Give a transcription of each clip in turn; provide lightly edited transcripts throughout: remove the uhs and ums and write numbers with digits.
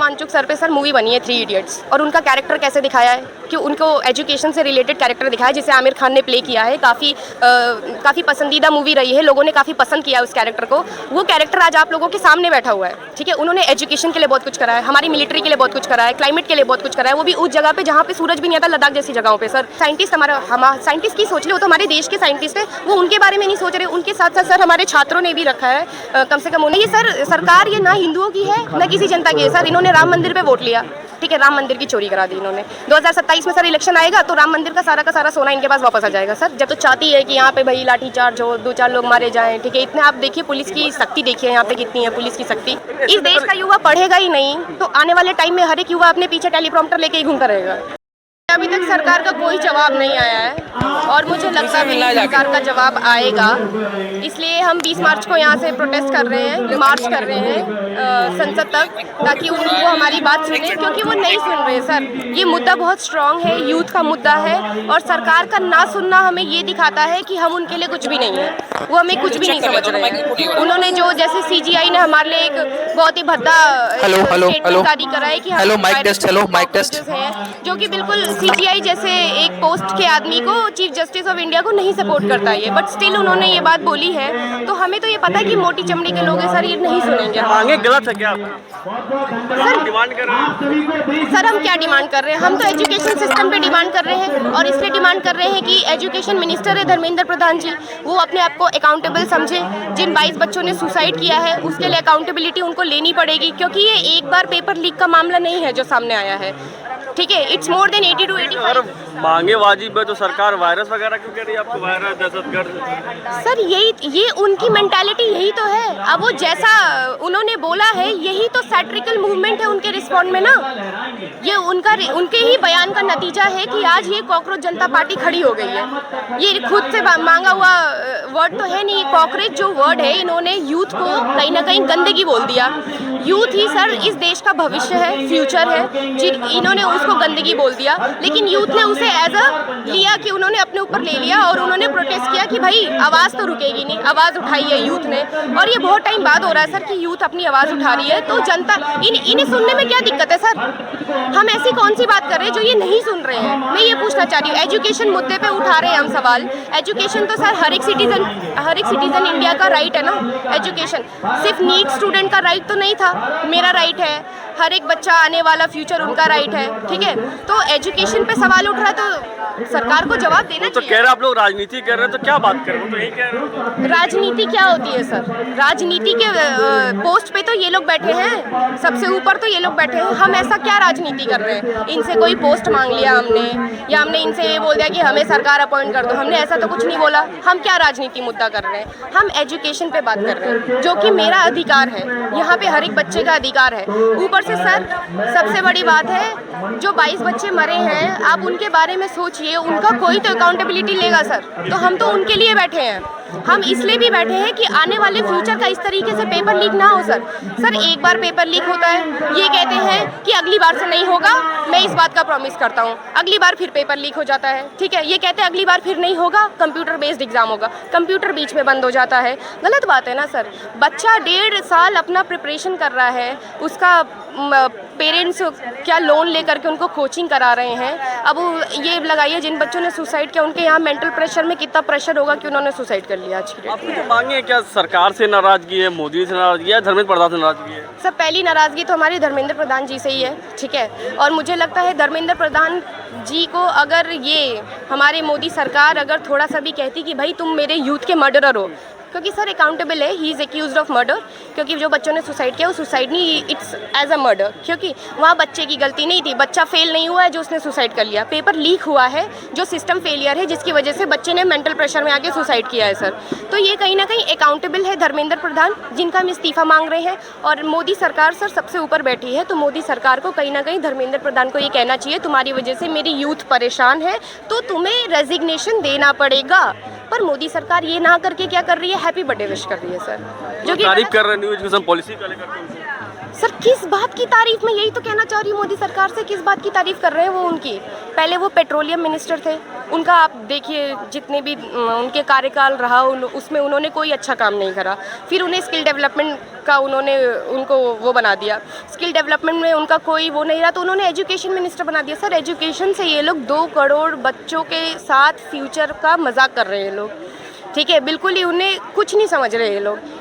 Wangchuk sir पे sir movie बनी है 3 इडियट्स, और उनका कैरेक्टर कैसे दिखाया है कि उनको एजुकेशन से रिलेटेड कैरेक्टर दिखाया है जिसे आमिर खान ने प्ले किया है। काफ़ी पसंदीदा मूवी रही है, लोगों ने काफ़ी पसंद किया उस कैरेक्टर को। वो कैरेक्टर आज आप लोगों के सामने बैठा हुआ है, ठीक है। उन्होंने एजुकेशन के लिए बहुत कुछ करा है, हमारी मिलिट्री के लिए बहुत कुछ करा है, क्लाइमेट के लिए बहुत कुछ करा है, वो भी उस जगह पे जहाँ पे सूरज भी नहीं आता, लद्दाख जैसी जगहों पे। सर साइंटिस्ट साइंटिस्ट की सोच ले, वो तो हमारे देश के साइंटिस्ट है, वो उनके बारे में नहीं सोच रहे। उनके साथ साथ सर हमारे छात्रों ने भी रखा है, कम से कम उन्हें ये सर सरकार ये ना हिंदुओं की है ना किसी जनता की है। सर इन्होंने राम मंदिर पे वोट लिया, ठीक है, राम मंदिर की चोरी करा दी इन्होंने। 2027 में सर इलेक्शन आएगा तो राम मंदिर का सारा सोना इनके पास वापस आ जाएगा। सर जब तो चाहती है कि यहाँ पे भाई लाठीचार्ज हो, 2-4 लोग मारे जाएं, ठीक है। इतने आप देखिए पुलिस की शक्ति, देखिए यहाँ पे कितनी है पुलिस की शक्ति। इस देश का युवा पढ़ेगा ही नहीं तो आने वाले टाइम में हर एक युवा अपने पीछे टेलीप्रॉम्प्टर लेके ही घूमता रहेगा। अभी तक सरकार का कोई जवाब नहीं आया है और मुझे लगता है सरकार का जवाब आएगा, इसलिए हम 20 मार्च को यहाँ से प्रोटेस्ट कर रहे हैं, मार्च कर रहे हैं संसद तक, ताकि वो हमारी बात सुने, क्योंकि वो नहीं सुन रहे। सर ये मुद्दा बहुत स्ट्रांग है, यूथ का मुद्दा है, और सरकार का ना सुनना हमें ये दिखाता है कि हम उनके लिए कुछ भी नहीं है, वो हमें कुछ भी नहीं समझ रहे हैं। उन्होंने जो जैसे CGI ने हमारे लिए एक बहुत ही भद्दा स्टेटमेंट जारी करा है कि जो कि बिल्कुल CGI जैसे एक पोस्ट के आदमी को, चीफ जस्टिस ऑफ इंडिया को नहीं सपोर्ट करता है, बट स्टिल उन्होंने ये बात बोली है। तो हमें तो ये पता है कि मोटी चमड़ी के लोग हैं सर, ये नहीं सुनेंगे। मांगे गलत है क्या सर डिमांड कर रहे हैं? सर हम क्या डिमांड कर रहे हैं? हम तो एजुकेशन सिस्टम पे डिमांड कर रहे हैं, और इसलिए डिमांड कर रहे हैं कि एजुकेशन मिनिस्टर है धर्मेंद्र प्रधान जी, वो अपने आप को अकाउंटेबल समझे। जिन 22 बच्चों ने सुसाइड किया है उसके लिए अकाउंटेबिलिटी उनको लेनी पड़ेगी, क्योंकि ये एक बार पेपर लीक का मामला नहीं है जो सामने आया है, ठीक है। It's more than 80 to 85। मांगे वाजिब है तो सरकार वायरस वगैरह क्यों कह रही है आपको? वायरस, दहशतगर्द, सर ये उनकी मेंटालिटी यही तो है। अब वो जैसा उन्होंने बोला है यही तो सैट्रिकल मूवमेंट है उनके रिस्पॉन्ड में ना, ये उनके ही बयान का नतीजा है कि आज ये कॉकरोच जनता पार्टी खड़ी हो गई है। ये खुद से मांगा हुआ वर्ड तो है नहीं, कॉकरोच जो वर्ड है, इन्होंने यूथ को कहीं ना कहीं गंदगी बोल दिया। यूथ ही सर इस देश का भविष्य है, फ्यूचर है, इन्होंने उसको गंदगी बोल दिया, लेकिन यूथ ने उसे एज अ लिया कि उन्होंने अपने ऊपर ले लिया, और उन्होंने प्रोटेस्ट किया कि भाई आवाज़ तो रुकेगी नहीं। आवाज़ उठाई है यूथ ने, और ये बहुत टाइम बाद हो रहा है सर कि यूथ अपनी आवाज़ उठा रही है, तो जनता इन्हें सुनने में क्या दिक्कत है सर? हम ऐसी कौन सी बात कर रहे हैं जो ये नहीं सुन रहे हैं? मैं ये पूछना चाह रही हूँ, एजुकेशन मुद्दे पे उठा रहे हैं हम सवाल। एजुकेशन तो सर हर एक सिटीजन इंडिया का राइट है ना। एजुकेशन सिर्फ नीट स्टूडेंट का राइट तो नहीं था, मेरा राइट है, हर एक बच्चा आने वाला फ्यूचर उनका राइट है, ठीक है। तो एजुकेशन पे सवाल उठ रहा है तो सरकार को जवाब देना तो चाहिए। कह रहे आप लोग राजनीति कर रहे हैं तो क्या बात कर रहे हो? तो यही कह रहे हो। राजनीति क्या होती है सर? राजनीति के पोस्ट पे तो ये लोग बैठे हैं, सबसे ऊपर तो ये लोग बैठे हैं। हम ऐसा क्या राजनीति कर रहे हैं? इनसे कोई पोस्ट मांग लिया हमने, या हमने इनसे ये बोल दिया कि हमें सरकार अपॉइंट कर दो? हमने ऐसा तो कुछ नहीं बोला। हम क्या राजनीति मुद्दा कर रहे हैं? हम एजुकेशन पे बात कर रहे हैं, जो कि मेरा अधिकार है, यहाँ पे हर एक बच्चे का अधिकार है। ऊपर से सर सबसे बड़ी बात है, जो 22 बच्चे मरे हैं, आप उनके बारे में सोचिए, उनका कोई तो अकाउंटेबिलिटी लेगा सर। तो हम तो उनके लिए बैठे हैं, हम इसलिए भी बैठे हैं कि आने वाले फ्यूचर का इस तरीके से पेपर लीक ना हो सर। एक बार पेपर लीक होता है, ये कहते हैं कि अगली बार से नहीं होगा, मैं इस बात का प्रॉमिस करता हूँ। अगली बार फिर पेपर लीक हो जाता है, ठीक है। ये कहते हैं अगली बार फिर नहीं होगा, कंप्यूटर बेस्ड एग्जाम होगा, कंप्यूटर बीच में बंद हो जाता है। गलत बात है ना सर। बच्चा 1.5 साल अपना प्रिपरेशन कर रहा है, उसका पेरेंट्स क्या लोन लेकर के उनको कोचिंग करा रहे हैं। अब ये लगाइए जिन बच्चों ने सुसाइड किया उनके यहाँ मेंटल प्रेशर में कितना प्रेशर होगा कि उन्होंने सुसाइड कर लिया आज की डेट में। आपकी जो मांगे हैं, क्या सरकार से नाराजगी है, मोदी से नाराजगी है, धर्मेंद्र प्रधान से नाराजगी है? सर पहली नाराज़गी तो हमारी धर्मेंद्र प्रधान जी से ही है, ठीक है। और मुझे लगता है धर्मेंद्र प्रधान जी को अगर ये हमारे मोदी सरकार अगर थोड़ा सा भी कहती कि भाई तुम मेरे यूथ के मर्डरर हो, क्योंकि सर अकाउंटेबल है, he is accused of murder, क्योंकि जो बच्चों ने सुसाइड किया वो सुसाइड नहीं, इट्स एज अ मर्डर, क्योंकि वहाँ बच्चे की गलती नहीं थी। बच्चा फेल नहीं हुआ है जो उसने सुसाइड कर लिया, पेपर लीक हुआ है जो सिस्टम फेलियर है, जिसकी वजह से बच्चे ने मेंटल प्रेशर में आके सुसाइड किया है सर। तो ये कहीं ना कहीं अकाउंटेबल है धर्मेंद्र प्रधान, जिनका हम इस्तीफा मांग रहे हैं। और मोदी सरकार सर सबसे ऊपर बैठी है, तो मोदी सरकार को कहीं ना कहीं धर्मेंद्र प्रधान को ये कहना चाहिए, तुम्हारी वजह से मेरी यूथ परेशान है, तो तुम्हें रेजिग्नेशन देना पड़ेगा। पर मोदी सरकार ये ना करके क्या कर रही है, हैप्पी बर्थडे विश कर रही है सर, जो कि तारीफ कर रहे हैं न्यू एजुकेशन पॉलिसी का लेकर। सर किस बात की तारीफ, मैं यही तो कहना चाह रही हूँ मोदी सरकार से, किस बात की तारीफ कर रहे हैं वो उनकी। पहले वो पेट्रोलियम मिनिस्टर थे, उनका आप देखिए जितने भी उनके कार्यकाल रहा उसमें उन्होंने कोई अच्छा काम नहीं करा। फिर उन्हें स्किल डेवलपमेंट का उनको वो बना दिया, स्किल डेवलपमेंट में उनका कोई वो नहीं रहा, तो उन्होंने एजुकेशन मिनिस्टर बना दिया। सर एजुकेशन से ये लोग 2 करोड़ बच्चों के साथ फ्यूचर का मजाक कर रहे हैं लोग, ठीक है, बिल्कुल ही उन्हें कुछ नहीं समझ रहे ये लोग।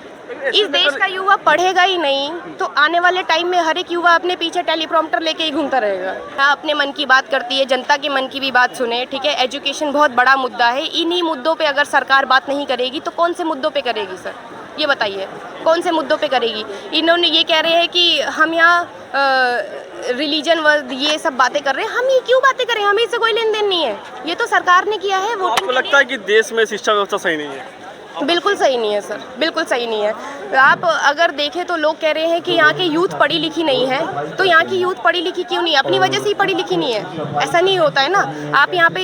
इस देश का युवा पढ़ेगा ही नहीं तो आने वाले टाइम में हर एक युवा अपने पीछे टेलीप्रॉम्प्टर लेके ही घूमता रहेगा। हाँ, अपने मन की बात करती है, जनता के मन की भी बात सुने, ठीक है। एजुकेशन बहुत बड़ा मुद्दा है, इन्हीं मुद्दों पे अगर सरकार बात नहीं करेगी तो कौन से मुद्दों पे करेगी सर, ये बताइए कौन से मुद्दों पे करेगी। इन्होंने ये कह रहे हैं कि हम यहाँ रिलीजन वर्ड ये सब बातें कर रहे हैं, हम ये क्यों बातें करें, हमें इससे कोई लेन देन नहीं है, ये तो सरकार ने किया है। वो आपको लगता है कि देश में शिक्षा व्यवस्था सही नहीं है? बिल्कुल सही नहीं है सर, बिल्कुल सही नहीं है। आप अगर देखें तो लोग कह रहे हैं कि यहाँ की यूथ पढ़ी लिखी नहीं है, तो यहाँ की यूथ पढ़ी लिखी क्यों नहीं है? अपनी वजह से ही पढ़ी लिखी नहीं है, ऐसा नहीं होता है ना। आप यहाँ पे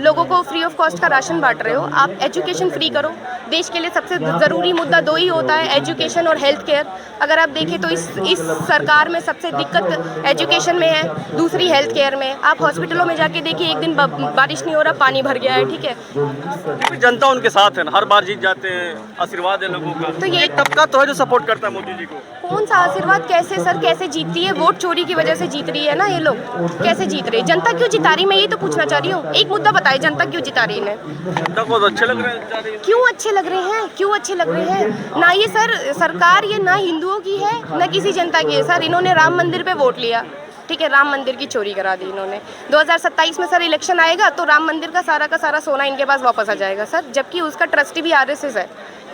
लोगों को फ्री ऑफ कॉस्ट का राशन बांट रहे हो, आप एजुकेशन फ्री करो। देश के लिए सबसे ज़रूरी मुद्दा 2 ही होता है, एजुकेशन और हेल्थ केयर। अगर आप देखें तो इस सरकार में सबसे दिक्कत एजुकेशन में है, दूसरी हेल्थ केयर में। आप हॉस्पिटलों में जाके देखिए, एक दिन बारिश नहीं हो रहा, पानी भर गया है, ठीक है। जनता उनके साथ है, हर बार जीत जाते हैं, आशीर्वाद है लोगों का। तो ये तबका तो है जो सपोर्ट करता है मोदी जी को। कौन सा आशीर्वाद, कैसे सर, कैसे जीतती है? वोट चोरी की वजह से जीत रही है ना ये लोग, कैसे जीत रहे? जनता क्यों जिता रही, मैं ये तो पूछना चाह रही हूँ। एक मुद्दा बताए, जनता क्यों जिता रही है? जनता को तो अच्छे लग रहे हैं। क्यों अच्छे लग रहे हैं, क्यों अच्छे लग रहे हैं? ना ये सर सरकार ये ना हिंदुओं की है ना किसी जनता की है सर। इन्होंने राम मंदिर पे वोट लिया, ठीक है, राम मंदिर की चोरी करा दी इन्होंने। 2027 में सर इलेक्शन आएगा तो राम मंदिर का सारा सोना इनके पास वापस आ जाएगा सर, जबकि उसका ट्रस्टी भी RSS है।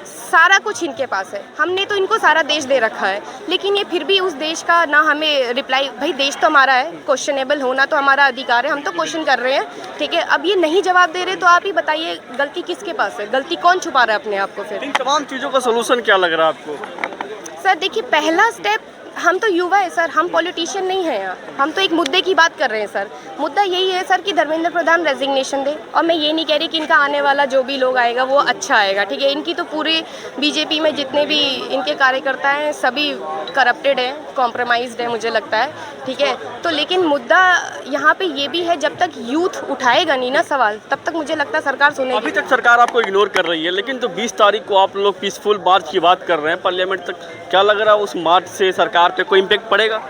सारा कुछ इनके पास है, हमने तो इनको सारा देश दे रखा है, लेकिन ये फिर भी उस देश का ना हमें रिप्लाई। भाई देश तो हमारा है, क्वेश्चनेबल होना तो हमारा अधिकार है, हम तो क्वेश्चन कर रहे हैं, ठीक है। अब ये नहीं जवाब दे रहे तो आप ही बताइए गलती किसके पास है, गलती कौन छुपा रहा है अपने आप को? फिर इन तमाम चीज़ों का सोल्यूशन क्या लग रहा है आपको? सर देखिए, पहला स्टेप, हम तो युवा है सर, हम पॉलिटिशियन नहीं हैं यहाँ, हम तो एक मुद्दे की बात कर रहे हैं सर। मुद्दा यही है सर कि धर्मेंद्र प्रधान रेजिग्नेशन दे। और मैं ये नहीं कह रही कि इनका आने वाला जो भी लोग आएगा वो अच्छा आएगा, ठीक है। इनकी तो पूरे बीजेपी में जितने भी इनके कार्यकर्ता हैं सभी करप्टेड हैं, कॉम्प्रोमाइज्ड है मुझे लगता है, ठीक है। तो लेकिन मुद्दा यहाँ पे ये भी है, जब तक यूथ उठाएगा नहीं ना सवाल, तब तक मुझे लगता है सरकार सुनेगी। अभी तक सरकार आपको इग्नोर कर रही है, लेकिन तो 20 तारीख को आप लोग पीसफुल मार्च की बात कर रहे हैं पार्लियामेंट तक, क्या लग रहा है उस मार्च से सरकार पे कोई इम्पैक्ट पड़ेगा?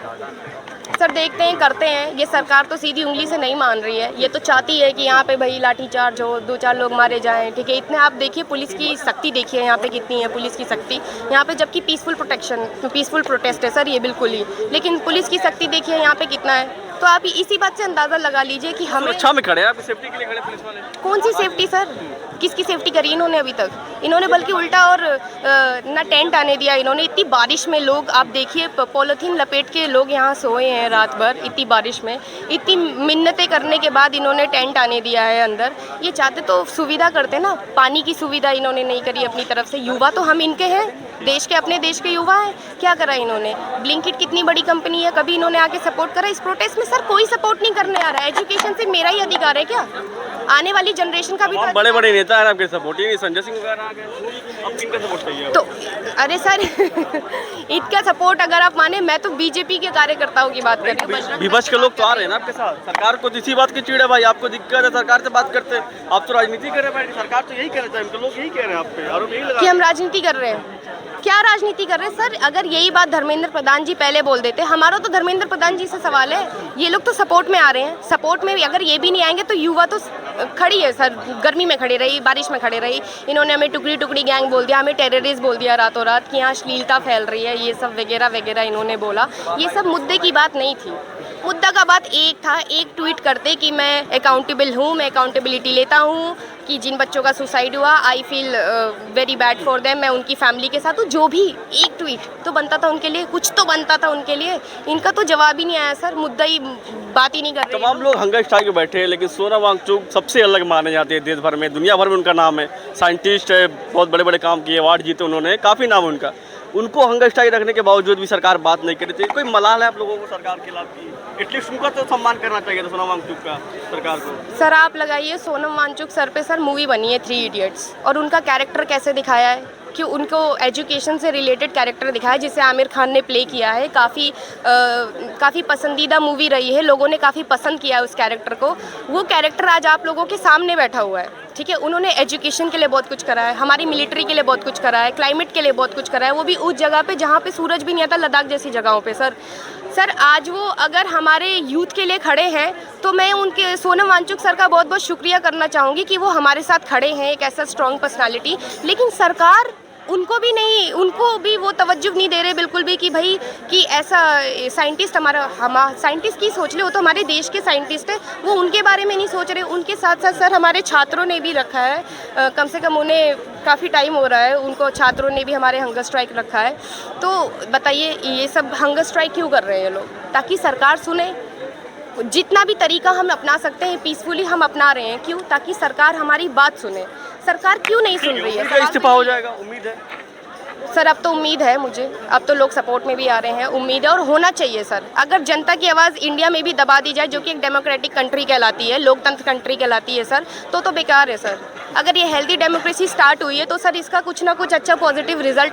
सर देखते हैं, करते हैं। ये सरकार तो सीधी उंगली से नहीं मान रही है, ये तो चाहती है कि यहाँ पे भाई लाठीचार्ज हो, 2-4 लोग मारे जाएं, ठीक है। इतने आप देखिए पुलिस की सख्ती देखिए यहाँ पे कितनी है, पुलिस की सख्ती यहाँ पे, जबकि पीसफुल प्रोटेस्ट है सर ये बिल्कुल ही, लेकिन पुलिस की सख्ती देखिए यहाँ पे कितना है। तो आप इसी बात से अंदाज़ा लगा लीजिए कि हमें सुरक्षा में खड़े हैं, आपकी सेफ्टी के लिए खड़े पुलिस वाले। कौन सी सेफ्टी सर, किसकी सेफ्टी करी इन्होंने अभी तक? इन्होंने बल्कि उल्टा और ना टेंट आने दिया इन्होंने। इतनी बारिश में लोग, आप देखिए पॉलीथीन लपेट के लोग यहाँ सोए हैं रात भर, इतनी बारिश में, इतनी मिन्नतें करने के बाद इन्होंने टेंट आने दिया है अंदर। ये चाहते तो सुविधा करते ना, पानी की सुविधा इन्होंने नहीं करी अपनी तरफ से। युवा तो हम इनके हैं, देश के, अपने देश के युवा हैं। क्या करा इन्होंने? ब्लिंकिट कितनी बड़ी कंपनी है, कभी इन्होंने आके सपोर्ट करा इस प्रोटेस्ट में? सर कोई सपोर्ट नहीं करने आ रहा है। एजुकेशन से मेरा ही अधिकार है क्या? आने वाली जनरेशन का भी तो बड़े बड़े नेता हैं आपके सपोर्ट ही नहीं, संजय सिंह वगैरह आ गए, अब किनका सपोर्ट चाहिए? तो अरे सर इनका सपोर्ट अगर आप माने, मैं तो बीजेपी के कार्यकर्ताओं की बात कर रही हूँ। विपक्ष के लोग तो आ रहे हैं ना आपके साथ, सरकार को तो इसी बात की चिड़ है भाई, आपको दिक्कत है सरकार से बात करते, आप तो राजनीति कर रहे हैं, सरकार तो यही कह रहे हैं, लोग यही कह रहे हैं आप पे, आरोप यही लगा कि हम राजनीति कर रहे हैं। क्या राजनीति कर रहे हैं सर? अगर यही बात धर्मेंद्र प्रधान जी पहले बोल देते, हमारा तो धर्मेंद्र प्रधान जी से सवाल है। ये लोग तो सपोर्ट में आ रहे हैं, सपोर्ट में अगर ये भी नहीं आएंगे तो युवा तो खड़ी है सर, गर्मी में खड़ी रही, बारिश में खड़ी रही। इन्होंने हमें टुकड़ी टुकड़ी गैंग बोल दिया, हमें टेररिस्ट बोल दिया रातों रात, कि यहाँ अश्लीलता फैल रही है, ये सब वगैरह वगैरह इन्होंने बोला। ये सब मुद्दे की बात नहीं थी, मुद्दा का बात एक था, एक ट्वीट करते कि मैं अकाउंटेबल हूँ, मैं अकाउंटेबिलिटी लेता हूँ कि जिन बच्चों का सुसाइड हुआ, I feel very bad for them, मैं उनकी फैमिली के साथ हूँ। जो भी एक ट्वीट तो बनता था उनके लिए, कुछ तो बनता था उनके लिए। इनका तो जवाब ही नहीं आया सर, मुद्दा ही बात ही नहीं कर रहे। तमाम लोग हंगर स्ट्राइक पे बैठे हैं, लेकिन सोनम वांगचुक सबसे अलग माने जाते हैं देश भर में, दुनिया भर में उनका नाम है, साइंटिस्ट है, बहुत बड़े बड़े काम किए, अवार्ड जीते उन्होंने, काफ़ी नाम है उनका। उनको हंगर स्ट्राइक रखने के बावजूद भी सरकार बात नहीं करती। कोई मलाल है आप लोगों को सरकार के खिलाफ की? एटलीस्ट उनका तो सम्मान करना चाहिए था सोनम वांगचुक का, सरकार को। सर आप लगाइए सोनम वांगचुक सर पे सर मूवी बनी है 3 इडियट्स, और उनका कैरेक्टर कैसे दिखाया है कि उनको एजुकेशन से रिलेटेड कैरेक्टर दिखाया जिसे आमिर खान ने प्ले किया है। काफ़ी पसंदीदा मूवी रही है, लोगों ने काफ़ी पसंद किया है उस कैरेक्टर को। वो कैरेक्टर आज आप लोगों के सामने बैठा हुआ है, ठीक है। उन्होंने एजुकेशन के लिए बहुत कुछ करा है, हमारी मिलिट्री के लिए बहुत कुछ करा है, क्लाइमेट के लिए बहुत कुछ करा है, वो भी उस जगह पे जहाँ पे सूरज भी नहीं आता, लद्दाख जैसी जगहों पे। सर आज वो अगर हमारे यूथ के लिए खड़े हैं तो मैं उनके सोनम वांगचुक सर का बहुत बहुत शुक्रिया करना चाहूँगी कि वो हमारे साथ खड़े हैं, एक ऐसा स्ट्रॉन्ग पर्सनालिटी। लेकिन सरकार उनको भी वो तवज्जो नहीं दे रहे बिल्कुल भी कि भाई कि ऐसा साइंटिस्ट साइंटिस्ट की सोच ले, वो तो हमारे देश के साइंटिस्ट हैं, वो उनके बारे में नहीं सोच रहे। उनके साथ साथ सर हमारे छात्रों ने भी रखा है, कम से कम उन्हें काफ़ी टाइम हो रहा है, उनको छात्रों ने भी हमारे हंगर स्ट्राइक रखा है। तो बताइए ये सब हंगर स्ट्राइक क्यों कर रहे हैं लोग? ताकि सरकार सुने। जितना भी तरीका हम अपना सकते हैं पीसफुली हम अपना रहे हैं। क्यों? ताकि सरकार हमारी बात सुने। सरकार क्यों नहीं सुन रही है? इस्तीफा हो जाएगा, उम्मीद है सर अब तो उम्मीद है मुझे, अब तो लोग सपोर्ट में भी आ रहे हैं, उम्मीद है और होना चाहिए सर। अगर जनता की आवाज़ इंडिया में भी दबा दी जाए, जो कि एक डेमोक्रेटिक कंट्री कहलाती है, लोकतंत्र कंट्री कहलाती है सर, तो बेकार है सर। अगर ये हेल्दी डेमोक्रेसी स्टार्ट हुई है तो सर इसका कुछ ना कुछ अच्छा पॉजिटिव रिजल्ट